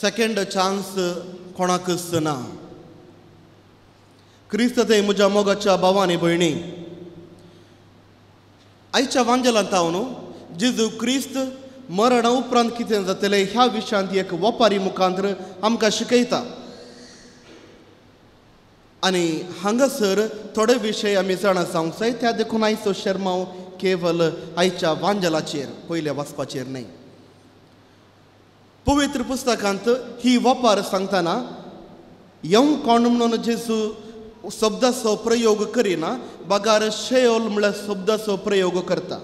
Second chance कोणाकच ना. क्रिस्त थंय म्हज्या मोगाच्या भावांनी भयणी, आयच्या वांजेलांत हांव न्हू जेजू क्रिस्त मरणा उपरांत कितें जातलें ह्या विशयांत एक वपारी मुखांतर आमकां शिकयता. आनी हांगासर थोडे विशय आमी जाणा जावंक जाय. त्या देखून आयचो शर्माव केवल आयच्या वांजेलाचेर पयल्या वाचपाचेर न्हय. पवित्र पुस्तकांत ही वपार सांगतना येवंक कोण म्हणून जेजू शब्दाचो प्रयोग करिना, बागार शेओल म्हळ्यार शब्दाचो प्रयोग करता.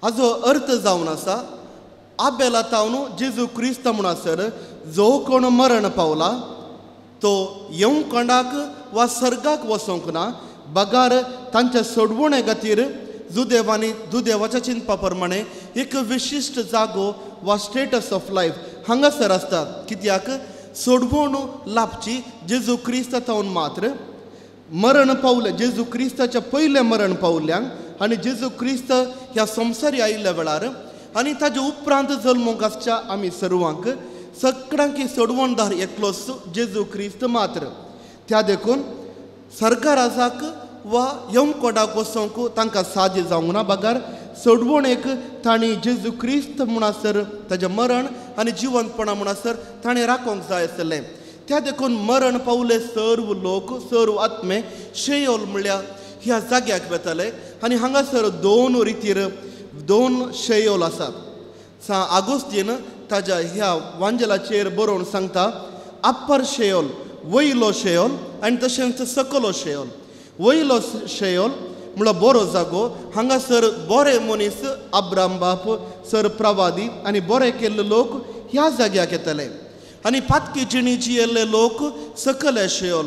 हाजो अर्थ जावन आसा आबेला तावन जेजू क्रिस्त म्हणसर जो कोण मरण पावला तो येवंक कोणाक वा सर्गाक वचोंक ना, बागार तांच्या सोडवणे खातीर दुदेवाच्या चिंतपा प्रमाणे एक विशिश्ट जागो वा स्टेटस ऑफ लायफ हांगासर आसता. कित्याक सोडवण लाभची जेजू क्रिस्तांत मात्र मरण पावले, जेजू क्रिस्ताच्या पयले मरण पावल्यांक आनी जेजू क्रिस्त ह्या संवसारी आयिल्ल्या वेळार आनी ताजे उपरांत जल्मोंक आसच्या आमी सर्वांक सगळ्यांक सोडवणदार एकलोच जेजू क्रिस्त मात्र. त्या देखून सरकाराक वा येवंक कोणाक वचोंक तांकां साध्य जावंक ना. बागार सोडवणेक तांणी जेजू क्रिस्त म्हणसर ताजें मरण आनी जिवंतपणा म्हणसर ताणें राखोंक जाय आसलें. त्या देखून मरण पावले सर्व लोक, सर्व आत्मे शेओल म्हळ्यार ह्या जाग्याक वेताले. आनी हांगासर दोन रितीर दोन शेओल आसात. सा आगोस्तीन ताच्या ह्या वांजेलाचेर बरोवन सांगता अप्पर शेओल, वयलो शेओल आनी तशेंच सकलो शेओल. वयलो शेओल म्हळ्यार बरो जागो. हांगासर बरे मनीस अब्राम बाप, सर प्रवादी आनी बरे केल्ले लोक ह्या जाग्याक येतले. आनी पातकी जिणी जियेल्ले लोक सकले शेओल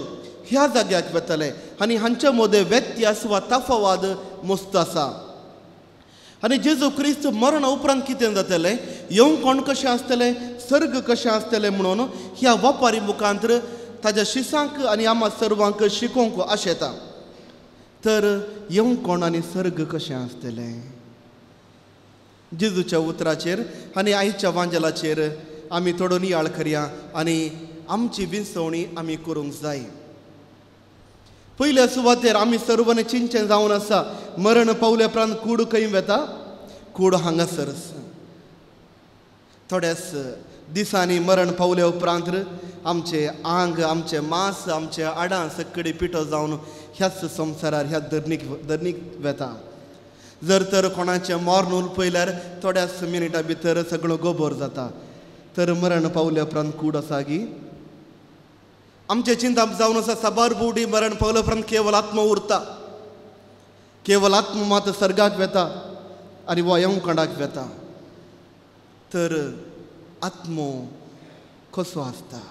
ह्या जाग्याक वेतले. आनी हांचे मदें व्यत्यास वा तफावत मस्त आसा. आनी जेजू क्रिस्त मरणा उपरांत कितें जातलें, येवंक कोण कशें आसतलें, सर्ग कशें आसतलें म्हणून ह्या वपारी मुखांतर ताज्या शिसांक आनी आम्हा सर्वांक शिकोवंक आशेता. तर येवंक कोण आनी सर्ग कशें आसतलें जेजूच्या उतराचेर आनी आयच्या वांजेलाचेर आमी थोडो नियाळ करया आनी आमची विंसवणी आमी करूंक जाय. पयल्या सुवातेर आमी सर्वांनी चिंतचें जावन आसा मरण पावले उपरांत कूड खंय वेता, कूड हांगासर आसा. थोड्याच दिसांनी मरण पावले उपरांत आमचे आंग, आमचे मांस, आमचे आडां सगळी पिठो जावन ह्याच संवसारार ह्या धरणीक वेता. जर तर कोणाचें मॉर्न पयल्यार थोड्याच मिनिटां भितर सगळो गोबोर जाता. तर मरण पावले उपरांत कूड आसा गी. आमचे चिंता जावन आसा साबार बुडी मरण पावले उपरांत केवल आत्मा उरता. केवल आत्मा मात सर्गाक वेता आनी वो येवंक कोणाक वेता. तर आत्मो कसो आसता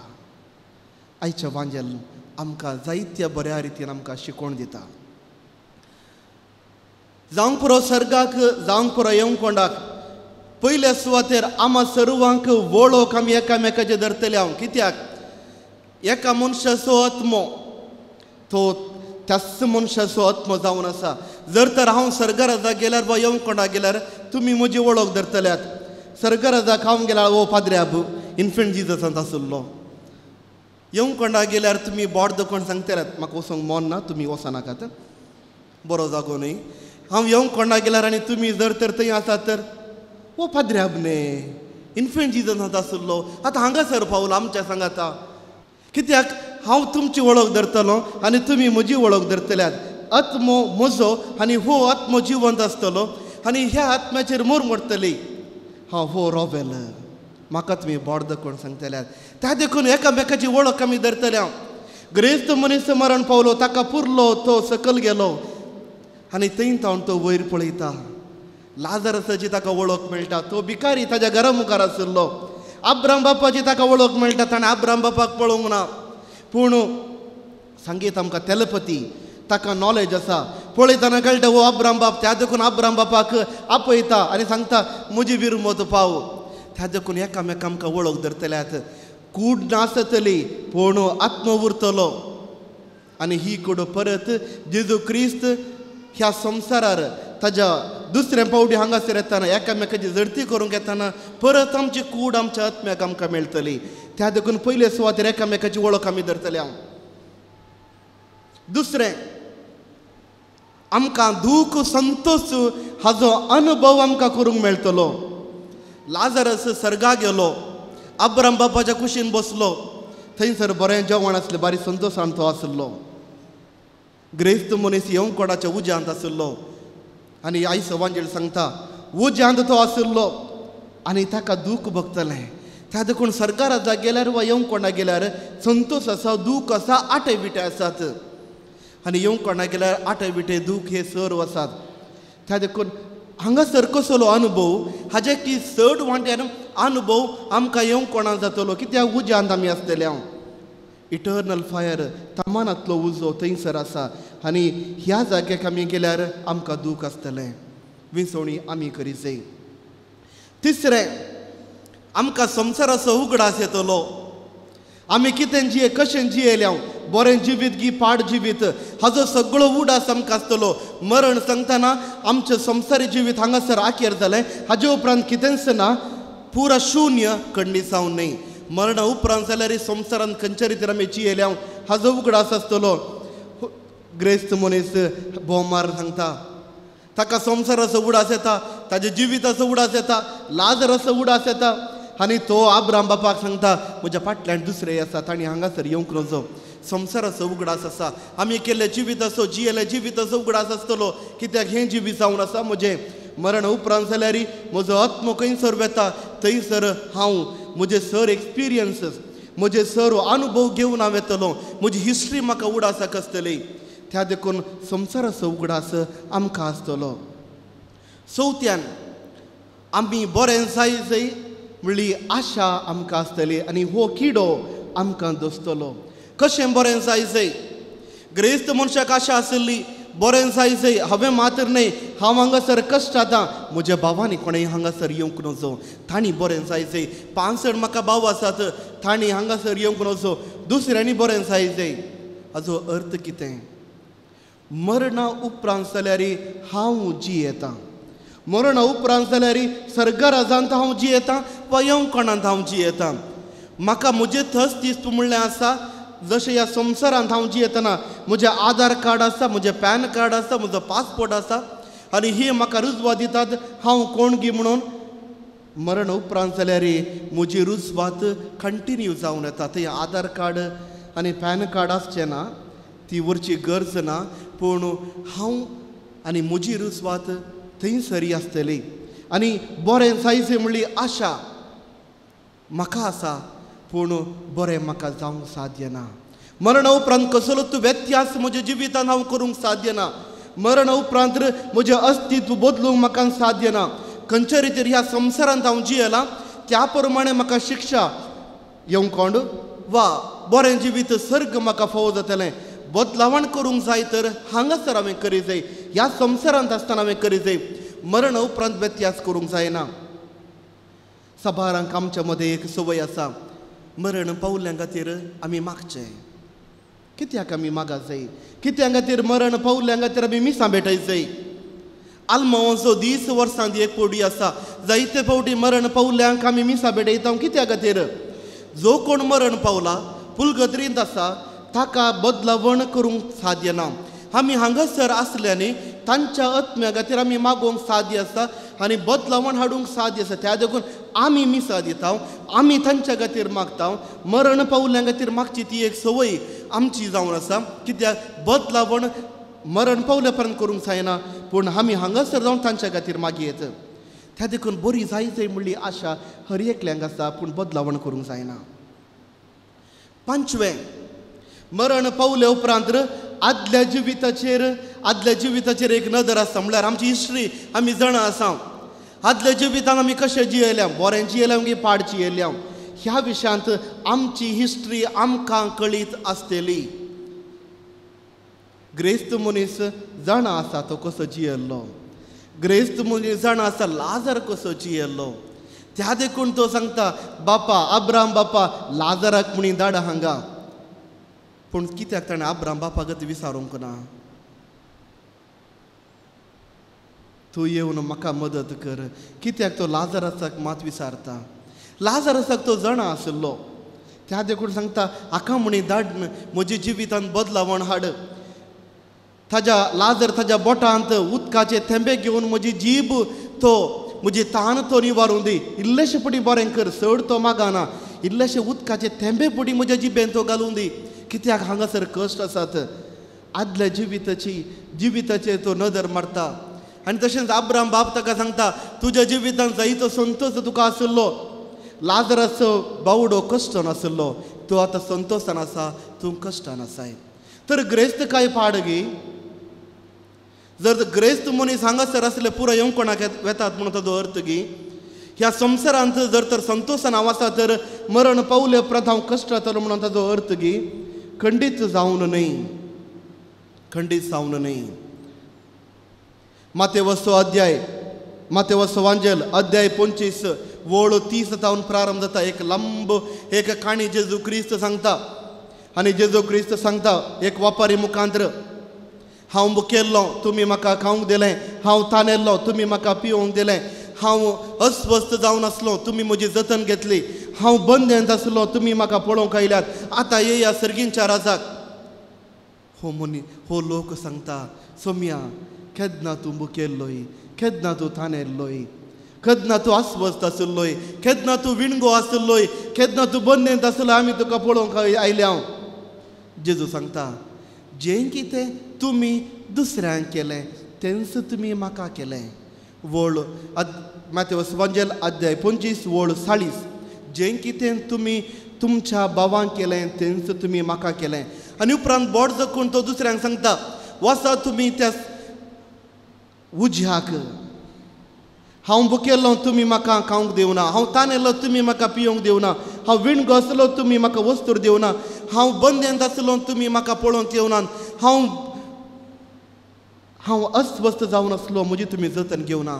आयच्या वांजेल आमकां जायत्या बऱ्या रितीन आमकां शिकोवण दिता. जावंक पुरो सर्गाक, जावंक पुरो येवंक कोणाक पयल्या सुवातेर आम्हा सर्वांक वळोवंक आमी एकामेकाचे धरतले. हांव कित्याक एका मनशाचो आत्मो तो त्याच मनशाचो आत्मो जावन आसा. जर तर हांव सर्गराजाक गेल्यार वा येवंक कोणाक गेल्यार तुमी म्हजी वळख धरतल्यात. सर्गराजाक हांव गेल्यार ओ पाद्र्याब इन्फंट जिजसांत आसलो. येवंक कोणाक गेल्यार तुमी बोट दुखोवन सांगतल्यात म्हाका वचोंक मन ना, तुमी वचनाकात, बरो जागो न्हय. हांव येवंक कोणाक गेल्यार आनी तुमी जर तर थंय आसात तर ओ पाद्र्याब न्ही इन्फंट जिजसांत आसलो, आतां हांगासर पावलो आमच्या सांगाता. कित्याक हांव तुमची वळख धरतलो आनी तुमी म्हजी वळख धरतल्यात. आत्मो म्हजो आनी हो आत्मो जिवंत आसतलो आनी ह्या आत्म्याचेर मोर मोडटली. हांव हो रोवेल, म्हाका तुमी बोड दाखोवन सांगतल्यात. त्या देखून एकामेकाची वळख आमी धरतले. हांव ग्रेस्त मनीस मरण पावलो, ताका पुरलो, तो सकल गेलो आनी थंय तावन तो वयर पळयता. लाजरसाची ताका वळख मेळटा, तो भिकारी ताज्या घरा मुखार आशिल्लो. अब्राम बापाची ताका वळख मेळटा, ताणें अब्राम बापाक पळोवंक ना. पूण सांगीत आमकां तेलपती ताका नॉलेज आसा. पळयतना कळटा हो अब्राम बाप. त्या देखून अब्राम बापाक आपयता आनी सांगता म्हजी विरमत पाव. त्या देखून एकामेक आमकां वळख धरतल्यात. कूड नासतली पूण आत्मो उरतलो आनी ही कूड परत जेजू क्रिस्त ह्या संवसारार ताज्या दुसरे पावटी हांगासर येताना एकामेकाची झडती करूंक येताना परत आमची कूड आमच्या आत्म्याक आमकां मेळटली. त्या देखून पयले सुवातेर एकामेकाची वळख आमी धरतले. हांव दुसरें आमकां दूख संतोश हाजो अनुभव आमकां करूंक मेळटलो. लाजरस सर्गाक गेलो, अब्राम बापाच्या कुशीन बसलो, थंयसर बरें जेवण आसलें, बारी संतोशान तो आसलो. ग्रेस्त मनीस येवंक कोणाच्या उज्यांत आसलो आनी आई सवांजेळ सांगता उज्यांत तो आसलो आनी ताका दूख भोगतलें. त्या देखून सरकारात गेल्यार वा येवंक कोणा गेल्यार संतोश आसा, दूख आसा, आटे बिटे आसात. आनी येवंक कोणा गेल्यार आटे बिटे दूख हे सर्व आसात. त्या देखून हांगासर कसलो अनुभव हाजे की चड वांट्यान अनुभव आमकां येवंक कोणा जातलो, कित्याक उज्यांत आमी आसतले. हांव इटर्नल फायर तमानांतलो उजो थंयसर आसा आनी ह्या जाग्याक आमी गेल्यार आमकां दूख आसतलें. विसवणी आमी करी जाय. तिसरें आमकां संवसाराचो उगडास येतलो. आमी कितें जिये, कशें जियेल्या, बरें जिवीत की पाड जिवीत, हाजो सगळो उडास आमकां आसतलो. मरण सांगतना आमचें संवसारी जिवीत हांगासर आखेर जालें, हाजे उपरांत कितेंच ना, पुरा शुन्य खंडी जावं न्ही. मरणा उपरांत जाल्यार संवसारांत खंयच्या रितीन आमी जियेल्या हाजो उगडास आसतलो. ग्रेस्त मनीस बोमार सांगता ताका संवसाराचो उडास येता, ताच्या जिविताचो उडास येता, लाजराचो उडास येता. आनी तो अब्राम बापाक सांगता म्हज्या फाटल्यान दुसरे आसा, तांणी हांगासर येवंक नजो. संवसाराचो उगडास आसा, आमी केल्ले जिविताचो, जियेल्या जिविताचो उगडास आसतलो. कित्याक हें जिवीत जावन आसा म्हजें. मरण उपरांत जाल्यार म्हजो आत्मो खंयसर वेता, थंयसर हांव म्हजे सर एक्सपिरियन्सीस, म्हजे सर्व अनुभव घेवन हांव येतलो. म्हजी हिस्ट्री म्हाका उडासाक आसतली. त्या देखून संवसाराचो उगडास आमकां आसतलो. चवथ्यान आमी बरें जाय जाय म्हणली आशा आमकां आसतली आनी हो किडो आमकां दोस्तलो. कशें बरें जाय जाय? ग्रेस्त मनशाक आशा आसली बरें जाय जाय, हांवें मात्र न्ही, हांव हांगासर कश्ट जाता, म्हज्या भावांनी कोणें हांगासर येवंक नजो, तांणी बरें जाय जाय. 65 म्हाका भाव आसात, तांणी हांगासर येवंक नजो, दुसऱ्यांनी बरें जाय जाय. हाजो अर्थ कितें? मरणा उपरांत जाल्यार हांव जियेतां. मरणा उपरांत जाल्यार सर्गा राजांत हांव जियेतां वा येवंक कोणांत हांव जियेतां. म्हाका म्हजें थस तिस्त म्हणलें आसा. जशें ह्या संवसारांत हांव जियेतना म्हजें आधार कार्ड आसा, म्हजें पॅन कार्ड आसा, म्हजो पासपोर्ट आसा आनी ही म्हाका रुजवात दितात हांव कोण गी म्हणून. मरण उपरांत जाल्यार म्हजी रुजवात कंटिन्यू जावन येता. थंय आधार कार्ड आनी पॅन कार्ड आसचें ना, ती व्हरची गरज ना, पूण हांव आनी म्हजी रुजवात थंयसरी आसतली. आनी बरें जायचें म्हणली आशा म्हाका आसा, पूण बरें म्हाका जावंक साध्य ना. मरणा उपरांत कसलोच व्यत्यास म्हज्या जिवितांत हांव करूंक साध्य ना. मरणा उपरांत म्हजें अस्तित्व बदलूंक म्हाका साध्य ना. खंयच्या रितीन ह्या संवसारांत हांव जियेलां त्या प्रमाणे म्हाका शिक्षा येवंक कोंड वा बरें जिवीत सर्ग म्हाका फावो जातलें. बदलावण करूंक जाय तर हांगासर हांवें करी जाय, ह्या संवसारांत आसतना हांवें करी जाय. मरणा उपरांत व्यत्यास करूंक जायना. सभारांक आमच्या मदें एक संवय आसा, मरण पावल्ल्या खातीर आमी मागचें. कित्याक आमी मागत जाय? कित्या खातीर मरण पावल्ल्या खातीर आमी मिसां भेटय जाय. आल्मांचो दीस वर्सांत एक पवडी आसा. जायते फावटी मरण पावल्ल्यांक आमी मिसां भेटयता. कित्या खातीर? जो कोण मरण पावला पुलगत्रींत आसा ताका बदलावण करूंक साध्य ना. आमी हांगासर आसल्यानी तांच्या आत्म्या खातीर आमी मागोवंक साध्य आसा आनी बदलावण हाडूंक साध्य आसा. त्या देखून आमी मिसां दिता, आमी तांच्या खातीर मागता. मरण पावल्ल्या खातीर मागची ती एक संवय आमची जावन आसा. कित्याक बदलावण मरण पावल्या पर्यंत करूंक जायना, पूण आमी हांगासर जावन तांच्या खातीर मागयेत. त्या देखून बरी जाय जाय म्हणली आशा हर एकल्यांक आसा, पूण बदलावण करूंक जायना. पांचवें, मरण पावले उपरांत आदल्या जिविताचेर एक नदर आसता. म्हळ्यार आमची हिस्ट्री आमी जाणा आसा. आदल्या जिवितांत आमी कशें जियेल्या, बरें जियेल्या की पाड जियेल्या, ह्या विशयांत आमची हिस्ट्री आमकां कळीत आसतली. ग्रेस्त मनीस जाणा आसा तो कसो जियेल्लो. ग्रेस्त मनीस जाणा आसा लाजर कसो जियेल्लो. त्या देखून तो सांगता बापा अब्राम बापा लाजराक म्हणून धाड हांगा. पूण कित्याक ताणें अब्राम बापाक विचारूंक ना? तूं येवन म्हाका मदत कर. कित्याक तो लाजरासाक मात विचारता. लाजरासाक तो जाणा आसलो. त्या देखून सांगता हाका म्हणी धाड म्हज्या जिवितांत बदलावण हाड. लाजर ताज्या बोटांत उदकाचे थेंबे घेवन म्हजी जीब तो म्हजी ताण तो निवारून दी. इल्लेशे पडी बरें कर. चड तो मागाना. इल्लेशे उदकाचे थेंबे पडी म्हज्या जिबेन तो घालून दी. कित्याक हांगासर कश्ट आसात. आदल्या जिविताचे तो नदर मारता. आनी तशेंच अब्राम बाब ताका सांगता तुज्या जिवितांत जायतो संतोश तुका आसलो. लाजराचो बावडो कश्टान आसलो. तो आतां संतोशान आसा. तूं कश्टान आसाय. तर ग्रेस्त काय पाड गी. जर ग्रेस्त मनीस हांगासर आसले पुरो येवंक कोणाक वेतात म्हणून ताजो अर्थ गी ह्या संवसारांत जर तर संतोशान हांव आसा तर मरण पावले उपरांत हांव कश्ट जातलो म्हणून ताजो अर्थ गी खंडीत जावन न्हय. खंडीत जावन न्हय. मातेवचो वांजेल अध्याय 25 वळ 30 तावन प्रारंभ जाता. एक लंब एक काणी जेजू क्रिस्त सांगता. आनी जेजू क्रिस्त सांगता एक वापारी मुखांतर हांव मुखेल्लो तुमी म्हाका खावंक दिलें. हांव तानेल्लो तुमी म्हाका पिवंक दिलें. हांव अस्वस्थ जावन आसलो तुमी म्हजी जतन घेतली. हांव बंदेंत आसलो तुमी म्हाका पळोवंक आयल्यात. आतां येया सर्गींच्या राजाक. हो लोक सांगता सोम्या केन्ना तूं मुखेल्लोय. केन्ना तूं तानेल्लोय. केन्ना तूं अस्वस्थ आसलोय. केन्ना तूं विणगो आसलोय. केन्ना तूं बंदेंत आसलो आमी तुका पळोवंक आयले. हांव जेजू सांगता जें कितें तुमी दुसऱ्यांक केलें तेंच तुमी म्हाका केलें. वळ मातेवस वांजेल अध्याय 25 वळ 40. जें कितें तुमी तुमच्या भावांक केलें तेंच तुमी म्हाका केलें. आनी उपरांत बोट जखून तो दुसऱ्यांक सांगता वसा तुमी त्या उज्याक. हांव भुकेल्लो तुमी म्हाका खावंक दिवना. हांव तानेल्लो तुमी म्हाका पिवंक दिवना. हांव विणगो आसलो तुमी म्हाका वस्तूर दिवना. हांव बंदेंत आसलो तुमी म्हाका पळोवंक येवनात. हांव अस्वस्थ जावन आसलो म्हजी तुमी जतन घेवना.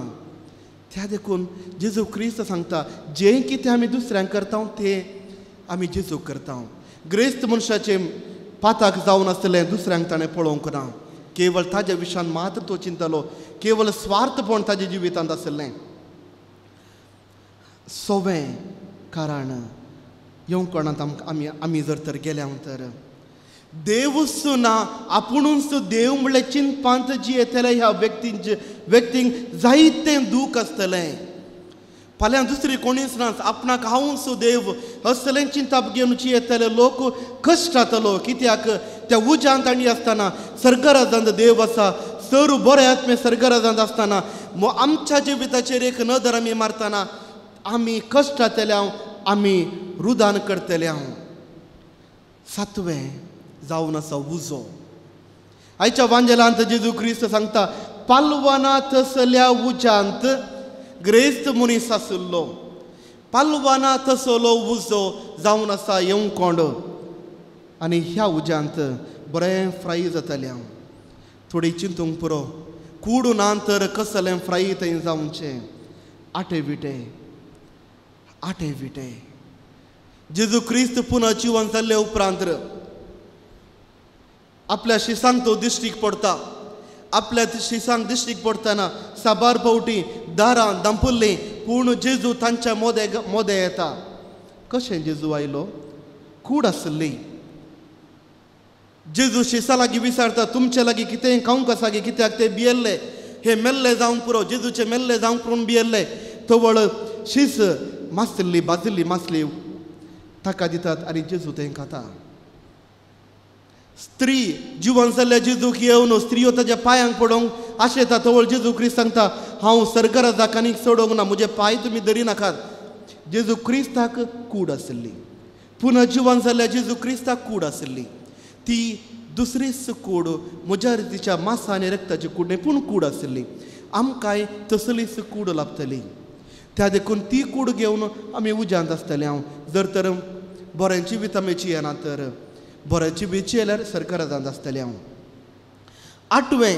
त्या देखून जेजू क्रिस्त सांगता जें कितें आमी दुसऱ्यांक करता तें आमी जेजूक करता. ग्रेस्त मनशाचे पाताक जावन आसलें दुसऱ्यांक ताणें पळोवंक ना. केवळ ताज्या विशयान मात्र तो चिंतलो. केवळ स्वार्थपण ताज्या जिवितांत आसलें. सोवें कारण येवंक कोणात आमी जर तर गेल्या तर देवूच ना आपुणूच देव म्हणलें चिंतपांत जियेतले ह्या व्यक्तींक जायतें दूख आसतलें. फाल्यां दुसरी कोणीच ना. आपणाक हांवूच देव असलें चिंतप घेवन जियेतले लोक कश्ट जातलो. कित्याक त्या उज्यांत आनी आसतना सर्गराजांत देव आसा. सर बरे आत्मे सर्गराजांत आसतना आमच्या जिविताचेर एक नदर आमी मारतना आमी कश्ट जातले. आमी रुदान करतले. सातवें जावन आसा उजो. आयच्या वांजेलांत जेजू क्रिस्त सांगता पालवानांत असल्या उज्यांत ग्रेस्त मनीस आसलो. पालवानांत असलो उजो जावन आसा येवंक कोंड. आनी ह्या उज्यांत बरें फ्राय जातलें. थोडी चिंतूंक पुरो कूड ना तर कसलें फ्राय थंय जावचें. आटे विटे जेजू क्रिस्त पुना जिवन जाल्ले उपरांत आपल्या शिसांक तो दिश्टीक पडटा. आपल्या शिसांक दिश्टीक पडटना साबार फावटी दारां दांपुल्लीं पूण जेजू तांच्या मोदे येता. कशें जेजू आयलो. कूड आसली. जेजू शिसा लागीं विचारता तुमचे लागीं कितेंय खावंक आसा गे. कित्याक ते भियेल्ले. हे मेल्ले जावंक पुरो. जेजूचे मेल्ले जावंक पुरून भियेल्ले. तवळ शीस मासली बाजिल्ली मासली ताका दितात आनी जेजू तें खाता. स्त्री जिवन जाल्ल्या जेजूक येवन स्त्रियो ताच्या पांयांक पडोवंक आशेता. तवळ जेजू क्रिस्त सांगता हांव सर्गराजाक आनीक सोडोंक ना. म्हजे पांय तुमी धरी नाकात. जेजू क्रिस्ताक कूड आसली. पुना जिवन जाल्ल्या जेजू क्रिस्ताक कूड आसली. ती दुसरीच कूड म्हज्या रितीच्या मांसा आनी रक्ताची कूड न्हय पूण कूड आसली. आमकांय तसलीच कूड लाभतली. त्या देखून ती कूड घेवन आमी उज्यांत आसतले. जर तर बरें जिवितामेची येना तर बरें जिवीची येल्यार सर्गराजांत आसतले. आठवें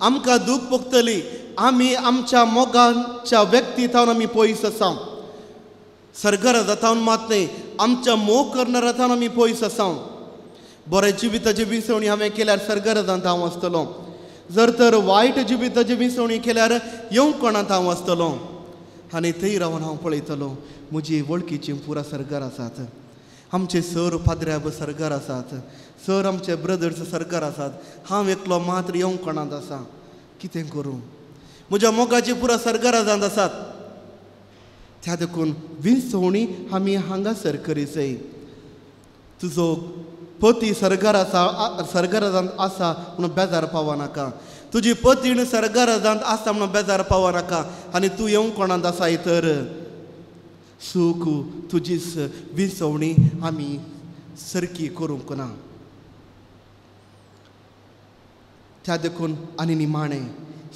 आमकां दूख भोगतली. आमी आमच्या मोगाच्या व्यक्तींतावन आमी पयस आसा. सर्गराजांतावन मात न्हय आमच्या मोग करणाऱ्यातावन आमी पयस आसा. बरें जिविताची विसवणी हांवें केल्यार सर्गराजांत हांव आसतलो. जर तर वायट जिविताची विसवणी केल्यार येवंक कोणांत हांव आसतलों आनी थंय रावन हांव पळयतलों म्हजी वळखीची पुरा सरकार आसात. आमचे सर पाद्र्याब सरकार आसात, सर आमचे ब्रदर्स सरकार आसात. हांव एकलो मात्र येवंक कोणांत आसा. कितें करूं? म्हज्या मोगाची पुरा सरकारांत आसात. त्या देखून विसवणी आमी हांगासर करीसय. तुजो पती सरकारांत आसा म्हणून बेजार पावो नाका. तुजी पतीण सरकारांत आसा म्हणून बेजार पावो नाका. आनी तूं येवंक कोणांत आसा तर सूख तुजीच विसवणी आमी सारकी करूंक ना. त्या देखून आनी निमाणें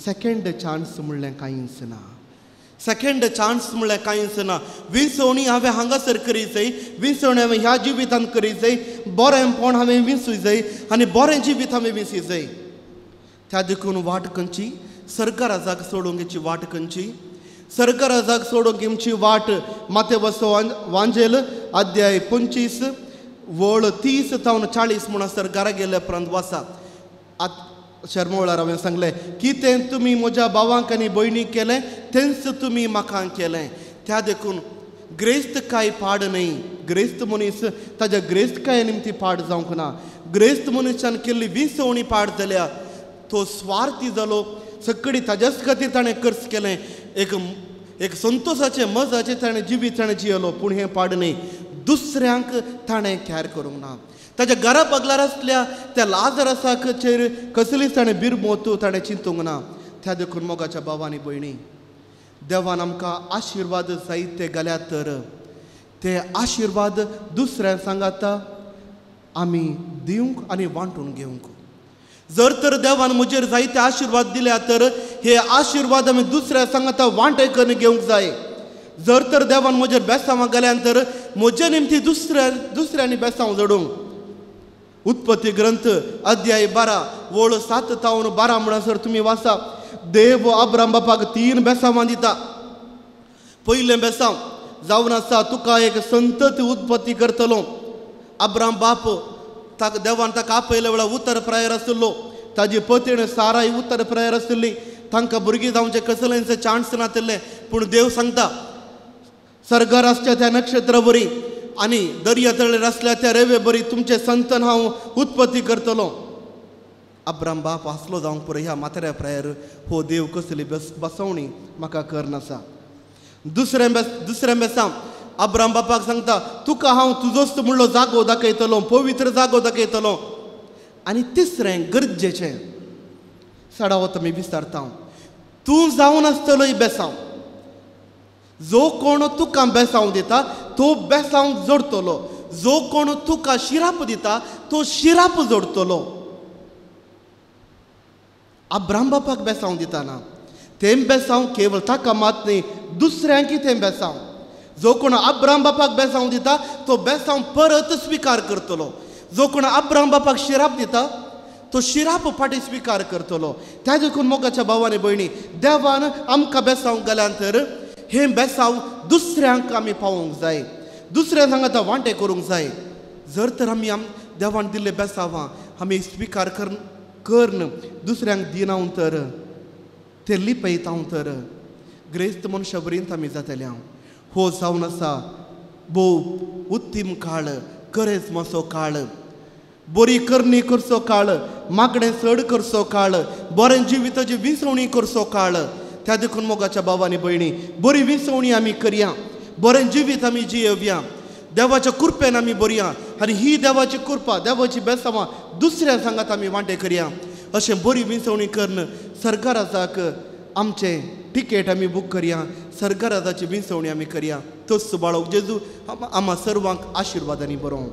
सेकंड चान्स म्हणलें कांयच ना. सेकंड चान्स म्हणल्यार कांयच ना. विसवणी हांवें हांगासर करीचय, विसवणी हांवें ह्या जिवितांत करीचय, बरेंपण हांवें विंसूय जाय आनी बरें जिवीत हांवें विंसूय जाय. त्या देखून वाट खंयची? सरकाराक सोडून घेवची वाट खंयची? सरकाराक सोडून घेवची वाट मातेवचो वांजेल अध्याय 25 वळ 30 तावन 40 म्हणून सरकारा गेले उपरांत वाचा. शर्मोळार हांवें सांगलें कितें तुमी म्हज्या भावांक आनी भयणीक केलें तेंच तुमी म्हाका केलें. त्या देखून ग्रेस्तकाय पाड न्हय. ग्रेस्त मनीस ताज्या ग्रेस्तकाये निमती पाड जावंक ना. ग्रेस्त मनशान केल्ली विसवणी पाड जाल्या तो स्वार्थी जालो. सगळी ताज्याच खातीर ताणें खर्च केलें. एक संतोशाचें मजाचें ताणें जिवीत ताणें जियलो. पूण हें पाड न्हय. दुसऱ्यांक ताणें कॅर करूंक ना. ताच्या घरा पगलार आसल्या त्या लाजरासाचेर कसलीच ताणें बिरमोत ताणें चिंतूंक ना. त्या देखून मोगाच्या भावांनी भयणी, देवान आमकां आशिर्वाद जायते घाल्यात तर ते आशिर्वाद दुसऱ्यांक सांगाता आमी दिवंक आनी वांटून घेवंक. जर तर देवान म्हजेर जायते आशिर्वाद दिल्या तर हे आशिर्वाद आमी दुसऱ्या सांगाता वांटे करून घेवंक जाय. जर तर देवान म्हजेर बेसांवां घाल्यान तर म्हजे निमती दुसऱ्यांनी बेसांव जोडूंक. उत्पत्ती ग्रंथ अध्याय 12 वळ 7 तावन 12 म्हणसर तुमी वाचा. देव अब्राम बापाक 3 बेसांवां दिता. पयलें बेसांव जावन आसा तुका एक संतत उत्पत्ती करतलो. अब्राम बाप देवान ताका आपयल्या वेळार उत्तर प्रायर आसलो. ताजी पतीण साराय उत्तर प्रायर आसली. तांकां भुरगीं जावचे कसलेंच चान्स नासले. पूण देव सांगता सर्गार आसच्या त्या नक्षत्रा बरी आनी दर्या तळेर आसल्या त्या रेवे बरी तुमचे संतान हांव उत्पत्ती करतलो. अब्राम बाप आसलो जावंक पुरो ह्या माथऱ्या प्रायर हो देव कसली बसवणी म्हाका करनासा. दुसऱ्या बेसांव अब्राम बापाक सांगता तुका हांव तुजोच म्हणलो जागो दाखयतलो, पवित्र जागो दाखयतलो. आनी तिसरें गरजेचें सडावत आमी विचारता तूं जावन आसतलोय बेसांव. जो कोण तुका बेसांव दिता तो बेसांव जोडतलो. जो कोण तुका शिराप दिता तो शिराप जोडतलो. अब्राम बापाक बेसांव दिताना तें बेसांव केवळ ताका मात न्ही दुसऱ्यांक तें बेसांव. जो कोण अब्राम बापाक बेसांव दिता तो बेसांव परत स्विकार करतलो. जो कोण अब्राम बापाक शिराप दिता तो शिराप फाटी स्विकार करतलो. त्या देखून मोगाच्या भावांनी भयणी देवान आमकां बेसांव घाल्यान तर हें बेसांव दुसऱ्यांक आमी पावोवंक जाय. दुसऱ्यांक सांगाता वांटे करूंक जाय. जर तर आमी देवान दिल्ले बेसांवां आमी स्विकार करन दुसऱ्यांक दिनाव तर ते लिपयतांव तर ग्रेस्त मनशा बरींत आमी जातले. हो जावन आसा भोव उत्तीम काळ, करेज मासो काळ, बरी करणी करचो काळ, मागणें चड करचो काळ, बरें जिविताची विसवणी करचो काळ. त्या देखून मोगाच्या भावांनी भयणी बरी विसवणी आमी करया, बरें जिवीत आमी जियेवया, देवाच्या कृपेन आमी बरया. आनी ही देवाची कृपा देवाची बेसांवां दुसऱ्या सांगात आमी वांटे करया. अशें बरी विसवणी करन सरकाराक आमचें टिकेट आमी बूक करया, सरकाराची विसवणी आमी करया. तोच सुबाळो जेजू आम्हा सर्वांक आशिर्वादांनी बरों.